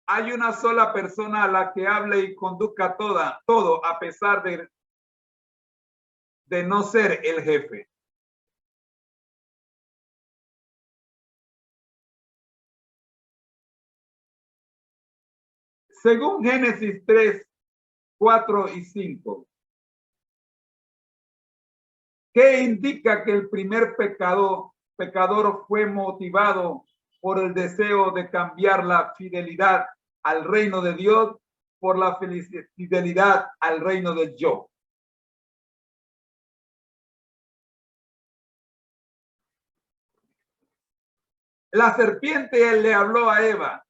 Hay una sola persona a la que hable y conduzca todo, a pesar de no ser el jefe. Según Génesis 3, 4 y 5, ¿qué indica que el primer pecador fue motivado por el deseo de cambiar la fidelidad al reino de Dios por la fidelidad al reino del yo? La serpiente le habló a Eva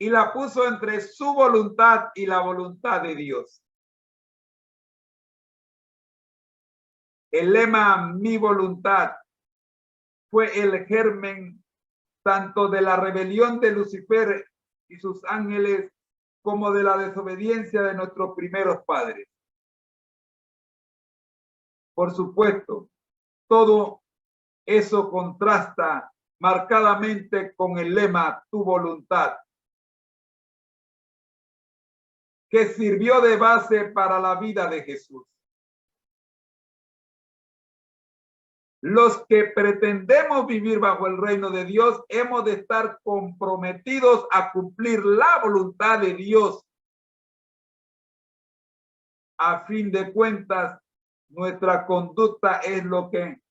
y la puso entre su voluntad y la voluntad de Dios. El lema "mi voluntad" fue el germen tanto de la rebelión de Lucifer y sus ángeles como de la desobediencia de nuestros primeros padres. Por supuesto, todo eso contrasta marcadamente con el lema "tu voluntad", que sirvió de base para la vida de Jesús. Los que pretendemos vivir bajo el reino de Dios hemos de estar comprometidos a cumplir la voluntad de Dios. A fin de cuentas, nuestra conducta es lo que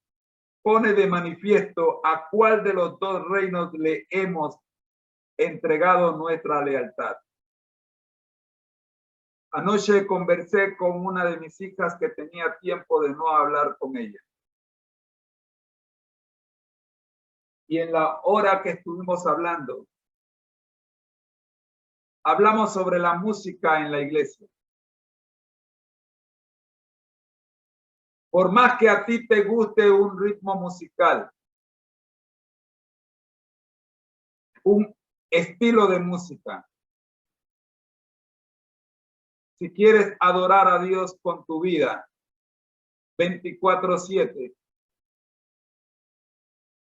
pone de manifiesto a cuál de los dos reinos le hemos entregado nuestra lealtad. Anoche conversé con una de mis hijas que tenía tiempo de no hablar con ella. Y en la hora que estuvimos hablando, hablamos sobre la música en la iglesia. Por más que a ti te guste un ritmo musical, un estilo de música, si quieres adorar a Dios con tu vida 24/7,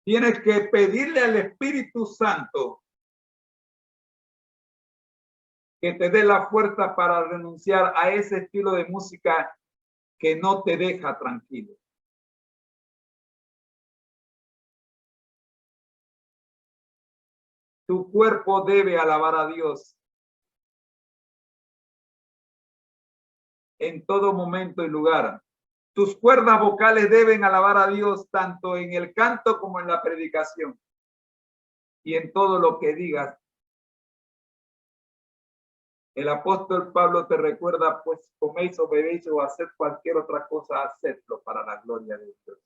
tienes que pedirle al Espíritu Santo que te dé la fuerza para renunciar a ese estilo de música que no te deja tranquilo. Tu cuerpo debe alabar a Dios en todo momento y lugar. Tus cuerdas vocales deben alabar a Dios tanto en el canto como en la predicación y en todo lo que digas. El apóstol Pablo te recuerda, pues coméis o bebéis o haced cualquier otra cosa, hacedlo para la gloria de Dios.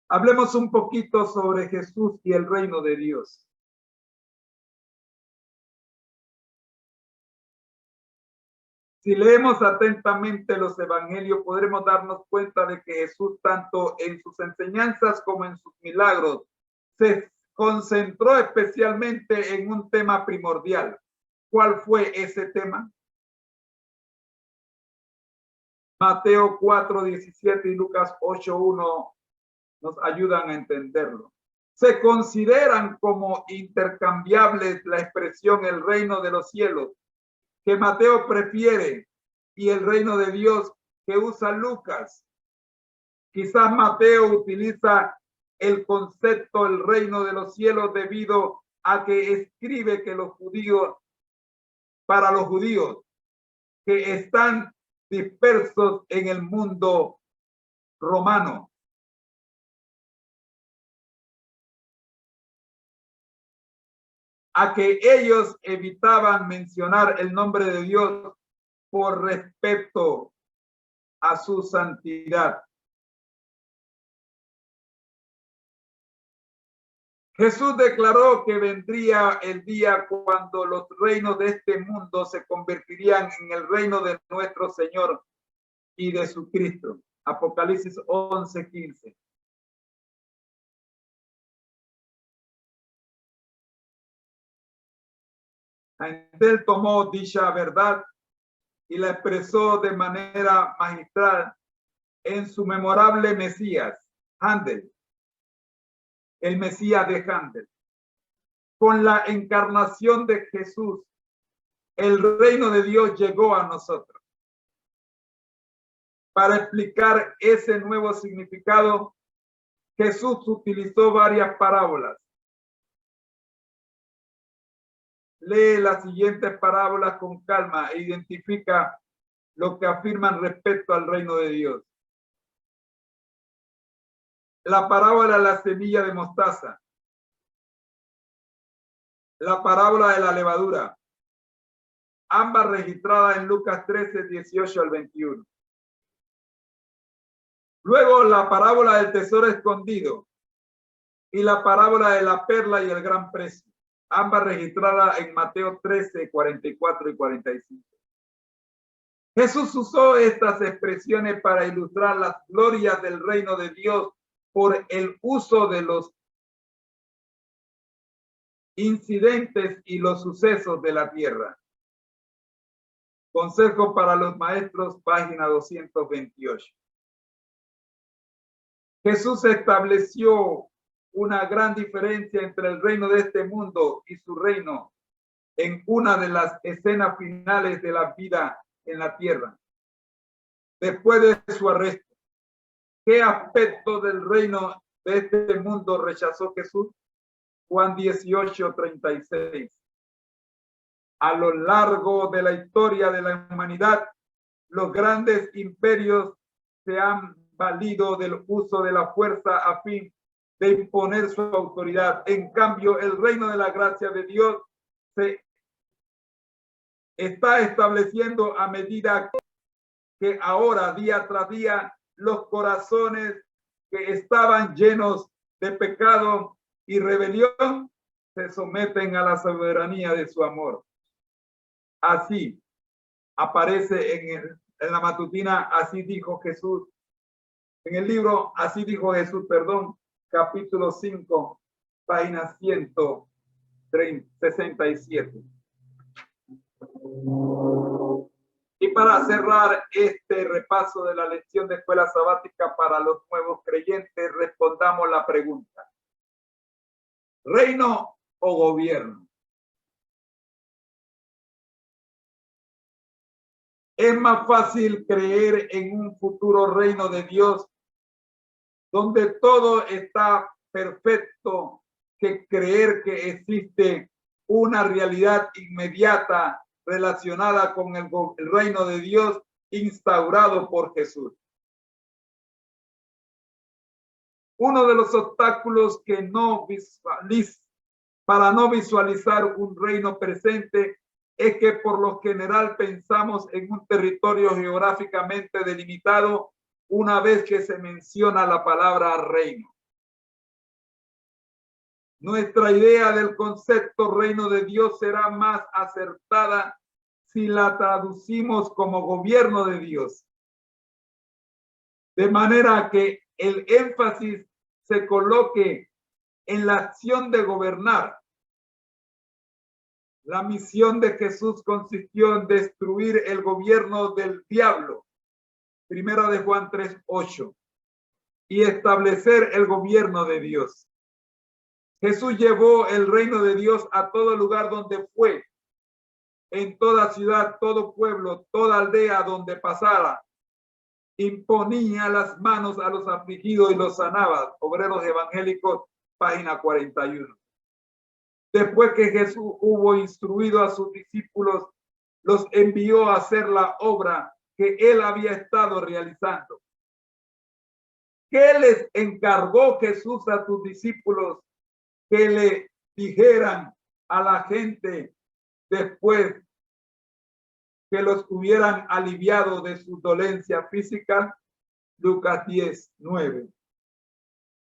Hablemos un poquito sobre Jesús y el reino de Dios. Si leemos atentamente los evangelios, podremos darnos cuenta de que Jesús, tanto en sus enseñanzas como en sus milagros, se concentró especialmente en un tema primordial. ¿Cuál fue ese tema? Mateo 4:17 y Lucas 8:1 nos ayudan a entenderlo. Se consideran como intercambiables la expresión "el reino de los cielos", que Mateo prefiere, y el reino de Dios, que usa Lucas. Quizás Mateo utiliza el concepto "el reino de los cielos" debido a que escribe que los judíos, para los judíos que están dispersos en el mundo romano, a que ellos evitaban mencionar el nombre de Dios por respeto a su santidad. Jesús declaró que vendría el día cuando los reinos de este mundo se convertirían en el reino de nuestro Señor y de su Cristo. Apocalipsis 11:15. Él tomó dicha verdad y la expresó de manera magistral en su memorable Mesías, Handel, el Mesías de Handel. Con la encarnación de Jesús, el reino de Dios llegó a nosotros. Para explicar ese nuevo significado, Jesús utilizó varias parábolas. Lee las siguientes parábolas con calma e identifica lo que afirman respecto al reino de Dios. La parábola de la semilla de mostaza. La parábola de la levadura. Ambas registradas en Lucas 13, 18 al 21. Luego la parábola del tesoro escondido y la parábola de la perla y el gran precio. Ambas registradas en Mateo 13, 44 y 45. Jesús usó estas expresiones para ilustrar las glorias del reino de Dios por el uso de los incidentes y los sucesos de la tierra. Consejo para los maestros, página 228. Jesús estableció una gran diferencia entre el reino de este mundo y su reino en una de las escenas finales de la vida en la tierra. Después de su arresto, ¿qué aspecto del reino de este mundo rechazó Jesús? Juan 18, 36. A lo largo de la historia de la humanidad, los grandes imperios se han valido del uso de la fuerza a fin de imponer su autoridad. En cambio, el reino de la gracia de Dios se está estableciendo a medida que ahora, día tras día, los corazones que estaban llenos de pecado y rebelión se someten a la soberanía de su amor. Así aparece en la matutina, así dijo Jesús. En el libro, así dijo Jesús, capítulo 5, página 167. Y para cerrar este repaso de la lección de escuela sabática para los nuevos creyentes, respondamos la pregunta: ¿reino o gobierno? Es más fácil creer en un futuro reino de Dios donde todo está perfecto que creer que existe una realidad inmediata relacionada con el reino de Dios instaurado por Jesús. Uno de los obstáculos que para no visualizar un reino presente es que por lo general pensamos en un territorio geográficamente delimitado una vez que se menciona la palabra reino. Nuestra idea del concepto reino de Dios será más acertada si la traducimos como gobierno de Dios. De manera que el énfasis se coloque en la acción de gobernar. La misión de Jesús consistió en destruir el gobierno del diablo, primera de Juan 3:8, y establecer el gobierno de Dios. Jesús llevó el reino de Dios a todo lugar donde fue, en toda ciudad, todo pueblo, toda aldea donde pasara. Imponía las manos a los afligidos y los sanaba. Obreros Evangélicos, página 41. Después que Jesús hubo instruido a sus discípulos, los envió a hacer la obra que él había estado realizando. ¿Qué les encargó Jesús a sus discípulos que le dijeran a la gente después que los hubieran aliviado de su dolencia física? Lucas 10:9.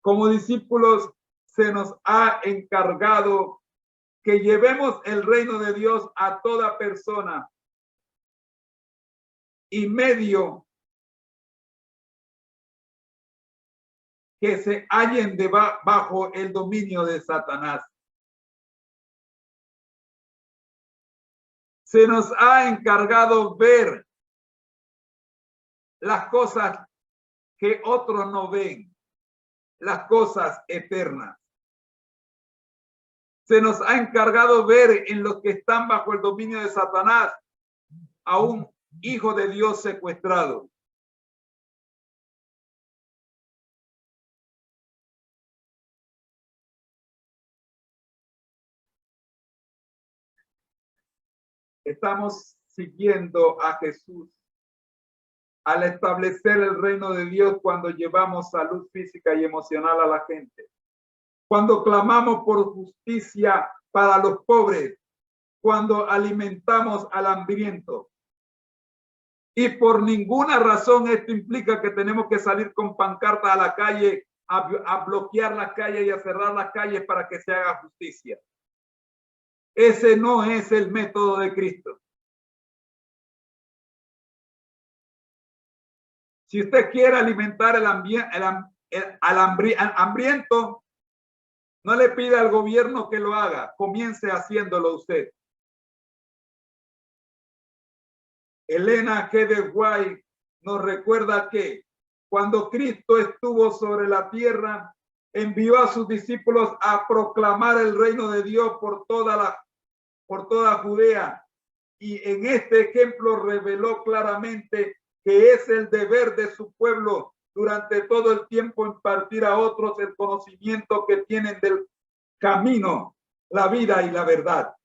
Como discípulos se nos ha encargado que llevemos el reino de Dios a toda persona y medio que se hallen bajo el dominio de Satanás. Se nos ha encargado ver las cosas que otros no ven, las cosas eternas. Se nos ha encargado ver en los que están bajo el dominio de Satanás a un hijo de Dios secuestrado. Estamos siguiendo a Jesús al establecer el reino de Dios cuando llevamos salud física y emocional a la gente. Cuando clamamos por justicia para los pobres, cuando alimentamos al hambriento. Y por ninguna razón esto implica que tenemos que salir con pancartas a la calle, a bloquear las calles y a cerrar las calles para que se haga justicia. Ese no es el método de Cristo. Si usted quiere alimentar al hambriento, no le pida al gobierno que lo haga, comience haciéndolo usted. Elena G. de White nos recuerda que cuando Cristo estuvo sobre la tierra, envió a sus discípulos a proclamar el reino de Dios por toda Judea. Y en este ejemplo reveló claramente que es el deber de su pueblo durante todo el tiempo impartir a otros el conocimiento que tienen del camino, la vida y la verdad.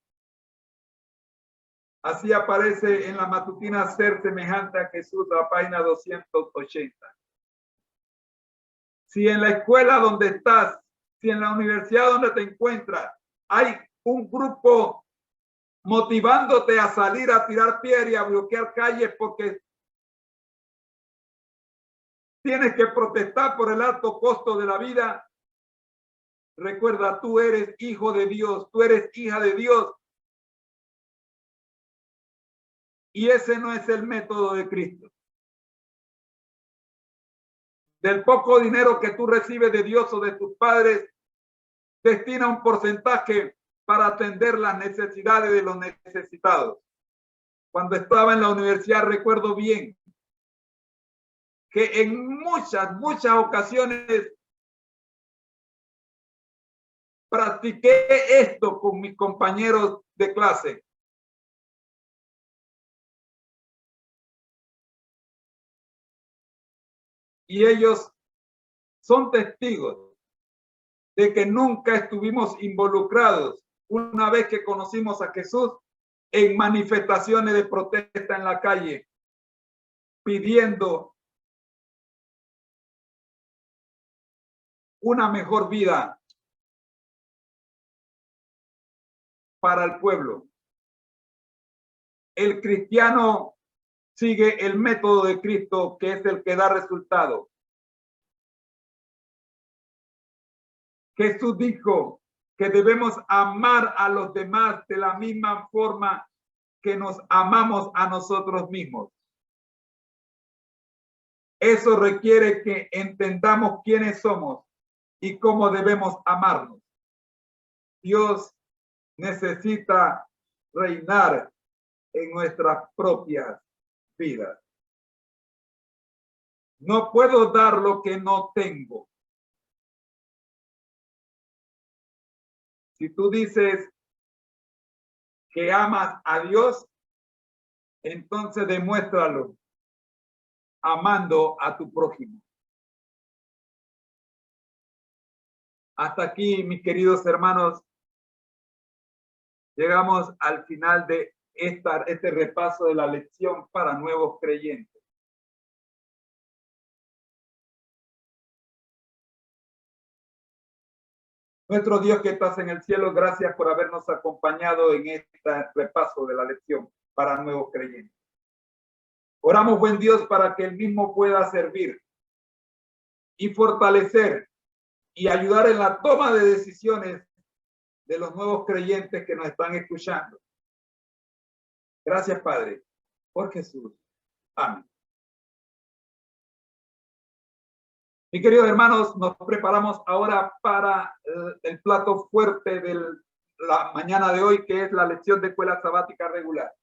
Así aparece en la matutina ser semejante a Jesús, la página 280. Si en la escuela donde estás, si en la universidad donde te encuentras, hay un grupo motivándote a salir a tirar piedra y a bloquear calles porque tienes que protestar por el alto costo de la vida, recuerda, tú eres hijo de Dios, tú eres hija de Dios. Y ese no es el método de Cristo. Del poco dinero que tú recibes de Dios o de tus padres, destina un porcentaje para atender las necesidades de los necesitados. Cuando estaba en la universidad, recuerdo bien que en muchas ocasiones practiqué esto con mis compañeros de clase. Y ellos son testigos de que nunca estuvimos involucrados una vez que conocimos a Jesús en manifestaciones de protesta en la calle, pidiendo una mejor vida para el pueblo. El cristiano sigue el método de Cristo, que es el que da resultado. Jesús dijo que debemos amar a los demás de la misma forma que nos amamos a nosotros mismos. Eso requiere que entendamos quiénes somos y cómo debemos amarnos. Dios necesita reinar en nuestras propias vidas. No puedo dar lo que no tengo. Si tú dices que amas a Dios, entonces demuéstralo amando a tu prójimo. Hasta aquí, mis queridos hermanos, llegamos al final de este repaso de la lección para nuevos creyentes. Nuestro Dios que estás en el cielo, gracias por habernos acompañado en este repaso de la lección para nuevos creyentes. Oramos, buen Dios, para que el mismo pueda servir y fortalecer y ayudar en la toma de decisiones de los nuevos creyentes que nos están escuchando. Gracias, Padre, por Jesús. Amén. Mis queridos hermanos, nos preparamos ahora para el plato fuerte de la mañana de hoy, que es la lección de escuela sabática regular.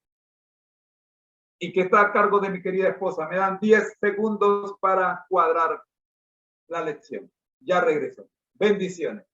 y que está a cargo de mi querida esposa. Me dan 10 segundos para cuadrar la lección. Ya regreso. Bendiciones.